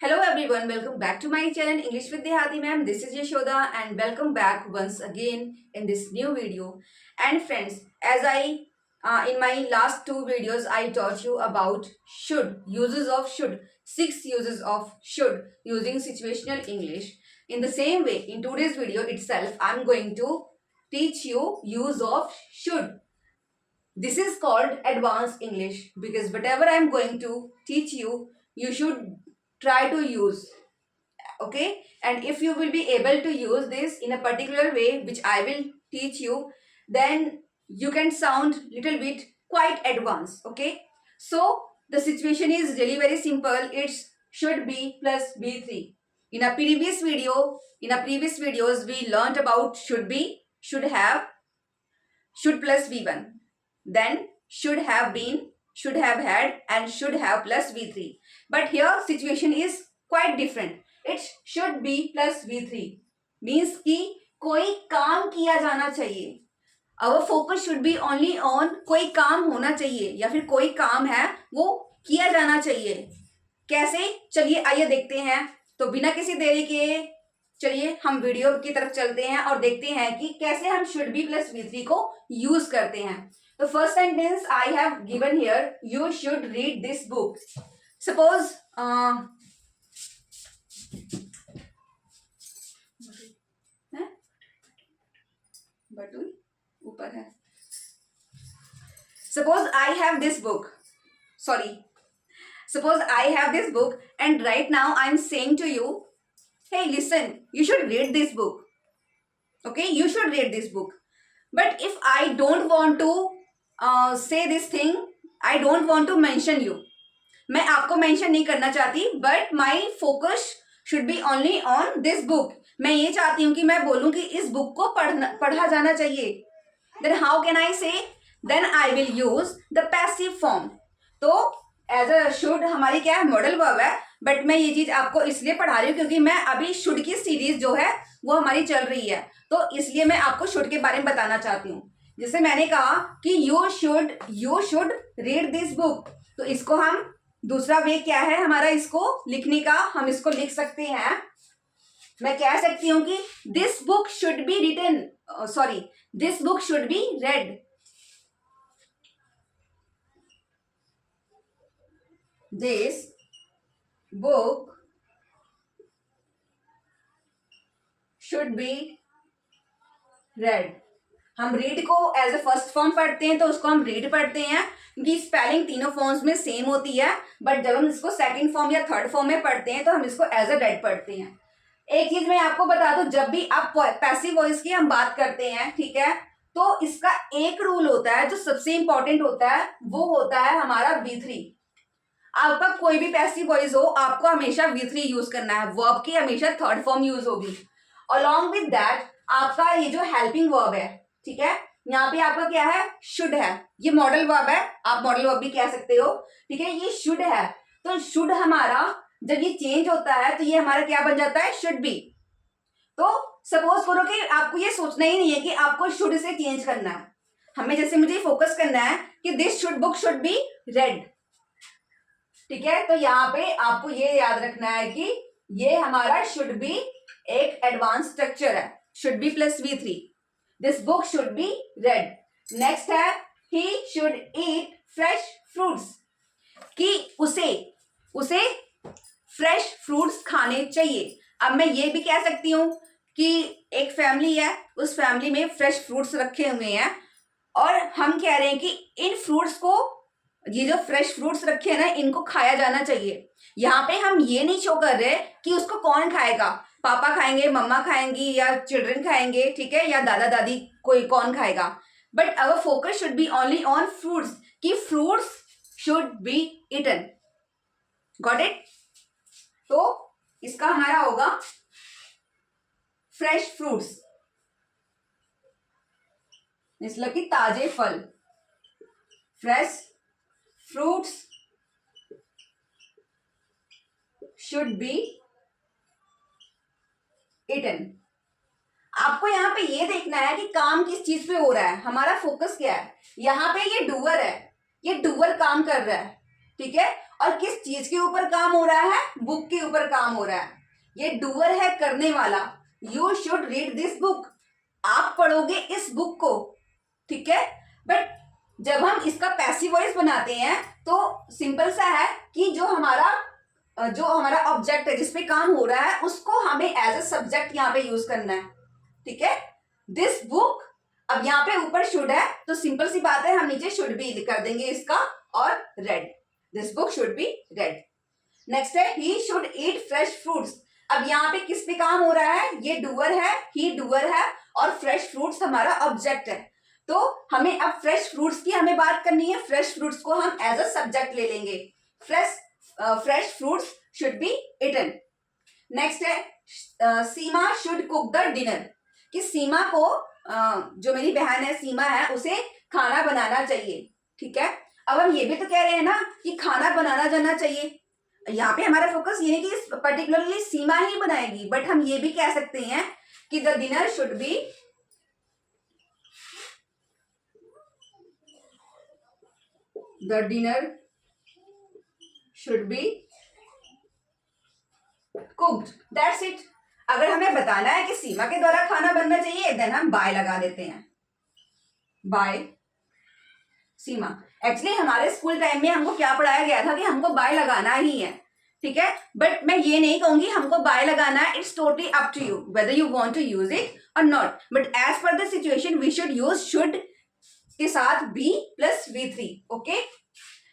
Hello everyone, welcome back to my channel English with Dehati ma'am. This is Yashoda and welcome back once again in this new video. And friends, as I in my last two videos I taught you about should, uses of should, 6 uses of should using situational English. In the same way, in today's video itself, I'm going to teach you use of should. This is called advanced English because whatever I'm going to teach you, you should try to use. Okay, and if you will be able to use this in a particular way which I will teach you, then you can sound little bit quite advanced. Okay, so the situation is really very simple. It's should be plus be3. In a previous video, in a previous videos we learned about should be, should have, should plus v1, then should have been, should have had, and should have plus v3. But here situation is quite different. It should be plus v3 means कि कोई काम किया जाना चाहिए. Our focus should be only on कोई काम होना चाहिए या फिर कोई काम है वो किया जाना चाहिए. कैसे, चलिए आइए देखते हैं. तो बिना किसी देरी के चलिए हम वीडियो की तरफ चलते हैं और देखते हैं कि कैसे हम शुड बी प्लस v3 को यूज करते हैं. तो first sentence I have given here, you should read this book. Suppose बटू ऊपर है. Suppose I have this book, sorry, suppose I have this book and right now I am saying to you, hey listen, you should read this book. Okay, you should read this book. But if I don't want to say this thing, I don't want to mention you, मैं आपको mention नहीं करना चाहती, but my focus should be only on this book. मैं ये चाहती हूँ कि मैं बोलूँ कि इस बुक को पढ़ा जाना चाहिए. Then how can I say? Then I will use the passive form. तो एज अ शुड हमारी क्या है, मॉडल वर्ब है. बट मैं ये चीज आपको इसलिए पढ़ा रही हूँ क्योंकि मैं अभी शुड की सीरीज जो है वो हमारी चल रही है, तो इसलिए मैं आपको शुड के बारे में बताना चाहती हूँ. जैसे मैंने कहा कि you should read this book, तो इसको हम दूसरा वे क्या है हमारा इसको लिखने का, हम इसको लिख सकते हैं. मैं कह सकती हूँ कि this book should be written, sorry, this book should be read. This book should be read. हम रीड को एज ए फर्स्ट फॉर्म पढ़ते हैं तो उसको हम रीड पढ़ते हैं क्योंकि स्पेलिंग तीनों फॉर्म्स में सेम होती है. बट जब हम इसको सेकंड फॉर्म या थर्ड फॉर्म में पढ़ते हैं तो हम इसको एज ए रेड पढ़ते हैं. एक चीज मैं आपको बता दूं, जब भी आप पैसिव वॉइस की हम बात करते हैं, ठीक है, तो इसका एक रूल होता है जो सबसे इंपॉर्टेंट होता है, वो होता है हमारा v3. आपका कोई भी पैसिव वॉइस हो, आपको हमेशा v3 यूज करना है. वर्ब की हमेशा थर्ड फॉर्म यूज होगी. अलॉन्ग विद दैट आपका ये जो हेल्पिंग वर्ब है, ठीक है, यहाँ पे आपका क्या है, शुड है. ये मॉडल वर्ब है, आप मॉडल वर्ब भी कह सकते हो, ठीक है. ये शुड है, तो शुड हमारा जब ये चेंज होता है तो ये हमारा क्या बन जाता है, शुड बी. तो सपोज करो कि आपको ये सोचना ही नहीं है कि आपको शुड से चेंज करना है. हमें जैसे मुझे फोकस करना है कि this should book should be red, ठीक है. तो यहाँ पे आपको ये याद रखना है कि ये हमारा शुड बी एक एडवांस स्ट्रक्चर है. Should be plus v3, this book should be read. Next है he should eat fresh fruits, कि उसे फ्रेश फ्रूट्स खाने चाहिए. अब मैं ये भी कह सकती हूं कि एक फैमिली है, उस फैमिली में फ्रेश फ्रूट्स रखे हुए हैं और हम कह रहे हैं कि इन फ्रूट्स को, ये जो फ्रेश फ्रूट्स रखे हैं ना, इनको खाया जाना चाहिए. यहाँ पे हम ये नहीं शो कर रहे कि उसको कौन खाएगा, पापा खाएंगे, मम्मा खाएंगी या चिल्ड्रन खाएंगे, ठीक है, या दादा दादी, कोई कौन खाएगा. But our focus should be only on fruits, कि fruits should be eaten. Got it. तो इसका हमारा होगा फ्रेश फ्रूट्स, मतलब कि ताजे फल. Fresh fruits should be eaten. आपको यहाँ पे ये देखना है कि काम किस चीज पे हो रहा है, हमारा फोकस क्या है. यहाँ पे ये डूअर है, ये डूअर काम कर रहा है, ठीक है, और किस चीज के ऊपर काम हो रहा है? बुक के ऊपर काम हो रहा है। ये डूअर है, करने वाला। You should read this book, आप पढ़ोगे इस बुक को, ठीक है। बट जब हम इसका पैसिव वॉइस बनाते हैं तो सिंपल सा है कि जो हमारा ऑब्जेक्ट है जिसपे काम हो रहा है उसको हमें एज अ सब्जेक्ट यहाँ पे यूज करना है, ठीक है। दिस बुक, अब यहाँ पे ऊपर शुड है तो सिंपल सी बात है, हम नीचे शुड बी कर देंगे इसका, और read, this book should be read. Next है he should eat fresh fruits. अब यहाँ पे किस पे काम हो रहा है? ये डूअर है, ही डूअर है, और फ्रेश फ्रूट्स हमारा ऑब्जेक्ट है। तो हमें अब फ्रेश फ्रूट्स की हमें बात करनी है, फ्रेश फ्रूट्स को हम एज अ सब्जेक्ट ले लेंगे। Fresh fruits should be eaten. Next है सीमा शुड कुक द डिनर, कि सीमा को जो मेरी बहन है सीमा है उसे खाना बनाना चाहिए, ठीक है। अब हम ये भी तो कह रहे हैं ना कि खाना बनाना जाना चाहिए। यहाँ पे हमारा फोकस ये है कि पर्टिकुलरली सीमा ही बनाएगी, बट हम ये भी कह सकते हैं कि the dinner should be cooked, that's it. अगर हमें बताना है कि सीमा के द्वारा खाना बनना चाहिए देन हम बाय लगा देते हैं, बाय सीमा। एक्चुअली हमारे स्कूल टाइम में हमको क्या पढ़ाया गया था कि हमको बाय लगाना ही है, ठीक है। बट मैं ये नहीं कहूंगी हमको बाय लगाना है, it's totally up to you whether you want to use it और not, but as per the situation we should use should के साथ be plus V3, okay.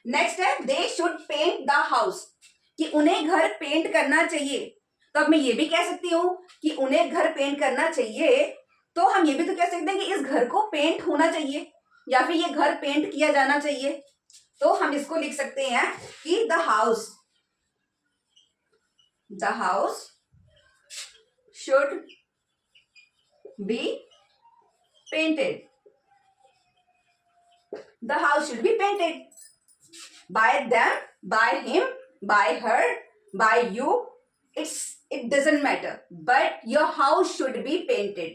Next है they should paint the house, कि उन्हें घर paint करना चाहिए। तो अब मैं ये भी कह सकती हूँ कि उन्हें घर पेंट करना चाहिए, तो हम ये भी तो कह सकते हैं कि इस घर को पेंट होना चाहिए या फिर ये घर पेंट किया जाना चाहिए। तो हम इसको लिख सकते हैं कि the house should be painted, the house should be painted by them, by him, by her, by you, it doesn't matter, but your house should be painted.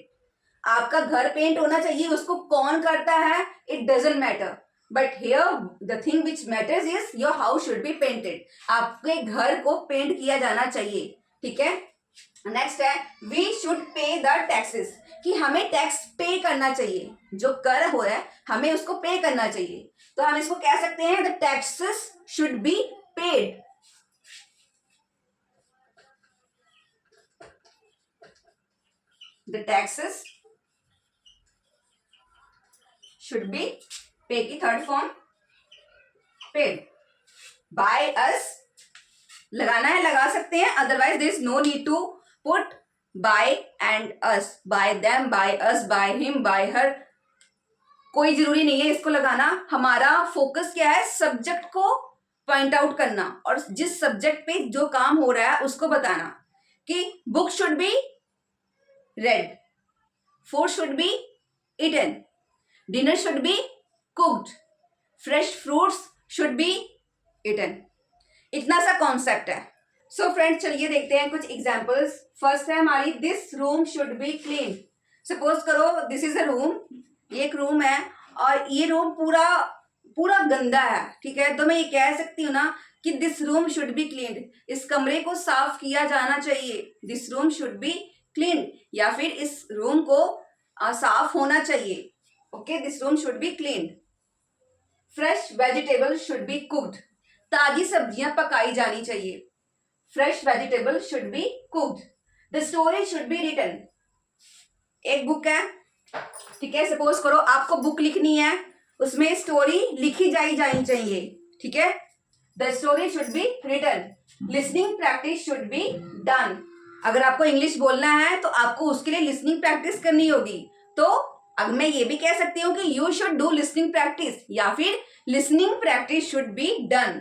आपका घर पेंट होना चाहिए, उसको कौन करता है it doesn't matter, but here the thing which matters is your house should be painted. आपके घर को पेंट किया जाना चाहिए, ठीक है। नेक्स्ट है we should pay the taxes, कि हमें टैक्स पे करना चाहिए, जो कर हो रहा है हमें उसको पे करना चाहिए। तो हम इसको कह सकते हैं the taxes should be paid, the taxes should be, pay की third form paid. By us लगाना है लगा सकते हैं, otherwise there is no need to put by and us, by them, by us, by him, by her, कोई जरूरी नहीं है इसको लगाना। हमारा फोकस क्या है? सब्जेक्ट को पॉइंट आउट करना और जिस सब्जेक्ट पे जो काम हो रहा है उसको बताना, कि book should be read, food should be eaten, dinner should be cooked, fresh fruits should be eaten. इतना सा कॉन्सेप्ट है। सो फ्रेंड्स चलिए देखते हैं कुछ एग्जांपल्स। फर्स्ट है हमारी this room should be clean. Suppose करो दिस इज अ रूम, ये एक रूम है और ये रूम पूरा पूरा गंदा है, ठीक है। तो मैं ये कह सकती हूँ ना कि this room should be clean, इस कमरे को साफ किया जाना चाहिए, this room should be clean, या फिर इस रूम को साफ होना चाहिए, okay, this room should be clean. Fresh vegetable should be cooked, ताजी सब्जियां पकाई जानी चाहिए, fresh vegetable should be cooked. The story should be written, एक बुक है, ठीक है, सपोज करो आपको बुक लिखनी है, उसमें स्टोरी लिखी जानी चाहिए, ठीक है। The story should be written. Listening practice should be done, अगर आपको इंग्लिश बोलना है तो आपको उसके लिए लिसनिंग प्रैक्टिस करनी होगी। तो अब मैं ये भी कह सकती हूँ कि you should do listening practice, या फिर listening practice should be done.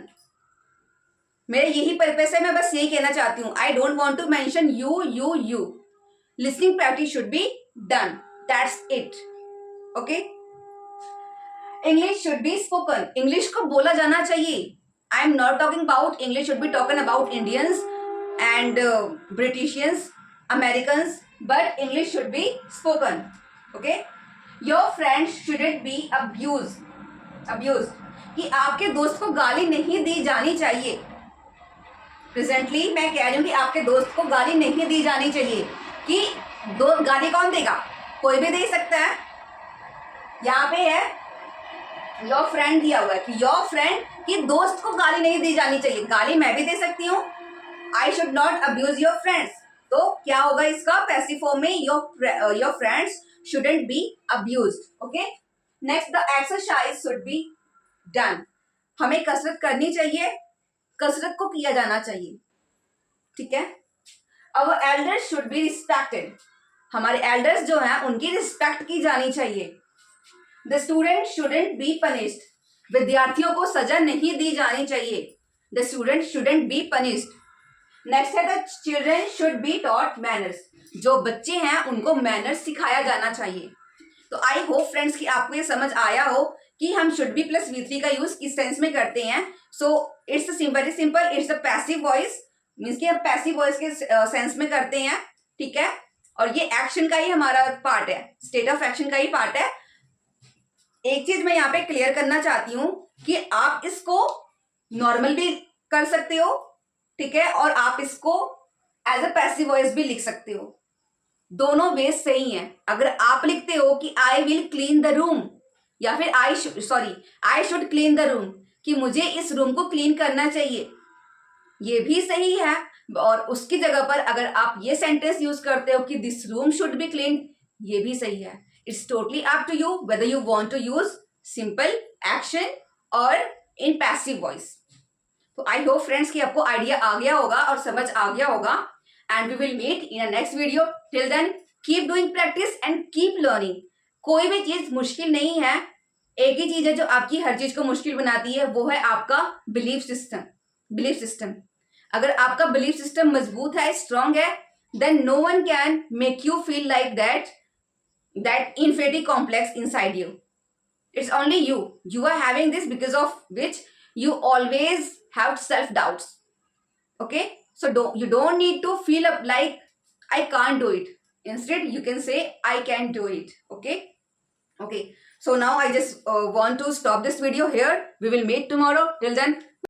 मेरा यही पर्पस है, मैं बस यही कहना चाहती हूँ, I don't want to mention you. Listening practice should be done, that's it, okay. English should be spoken, English को बोला जाना चाहिए। I am not talking about English should be talking about Indians and Britishians, Americans, but English should be spoken, okay. Your friends shouldn't be abused, कि आपके दोस्त को गाली नहीं दी जानी चाहिए। प्रेजेंटली मैं कह रही हूँ कि आपके दोस्त को गाली नहीं दी जानी चाहिए। कि गाली कौन देगा? कोई भी दे सकता है। यहाँ पे है योर फ्रेंड दिया हुआ है कि योर फ्रेंड कि दोस्त को गाली नहीं दी जानी चाहिए। गाली मैं भी दे सकती हूँ। I should not abuse your friends. तो क्या होगा इसका पैसिव फॉर्म में? Your friends shouldn't be abused. Okay, next the exercise should be done. हमें कसरत करनी चाहिए, कसरत को किया जाना चाहिए। ठीक है। Our elders should be respected. हमारे एल्डर्स जो हैं उनकी रिस्पेक्ट की जानी चाहिए। The student shouldn't be punished. विद्यार्थियों को सजा नहीं दी जानी चाहिए। The student shouldn't be punished. Next है the children should be taught manners. जो बच्चे हैं उनको मैनर्स सिखाया जाना चाहिए। तो आई होप फ्रेंड्स कि आपको ये समझ आया हो कि हम शुड बी प्लस V3 का यूज किस सेंस में करते हैं। So it's very simple, it's a passive voice, means कि हम पैसिव वॉइस के सेंस में करते हैं। ठीक है, और ये एक्शन का ही हमारा पार्ट है, स्टेट ऑफ एक्शन का ही पार्ट है। एक चीज मैं यहाँ पे क्लियर करना चाहती हूँ कि आप इसको नॉर्मल भी कर सकते हो, ठीक है, और आप इसको एज अ पैसिव वॉइस भी लिख सकते हो। दोनों वेज सही हैं। अगर आप लिखते हो कि I will clean the room, या फिर I should clean the room, कि मुझे इस रूम को क्लीन करना चाहिए, ये भी सही है। और उसकी जगह पर अगर आप ये सेंटेंस यूज करते हो कि this room should be clean, ये भी सही है। It's totally up to you whether you want to use simple action और इन पैसिव वॉइस। तो आई होप फ्रेंड्स कि आपको आइडिया आ गया होगा और समझ आ गया होगा। And we will meet in a next video. Till then keep doing practice and keep learning. कोई भी चीज मुश्किल नहीं है। एक ही चीज है जो आपकी हर चीज को मुश्किल बनाती है, वो है आपका बिलीफ सिस्टम। अगर आपका बिलीफ सिस्टम मजबूत है, स्ट्रांग है, then no one can make you feel like that inferiority complex inside you. It's only you. You are having this because of which you always have self doubts. Okay, so you don't need to feel up like I can't do it. Instead you can say I can do it. Okay, so now I just want to stop this video here. We will meet tomorrow. Till then,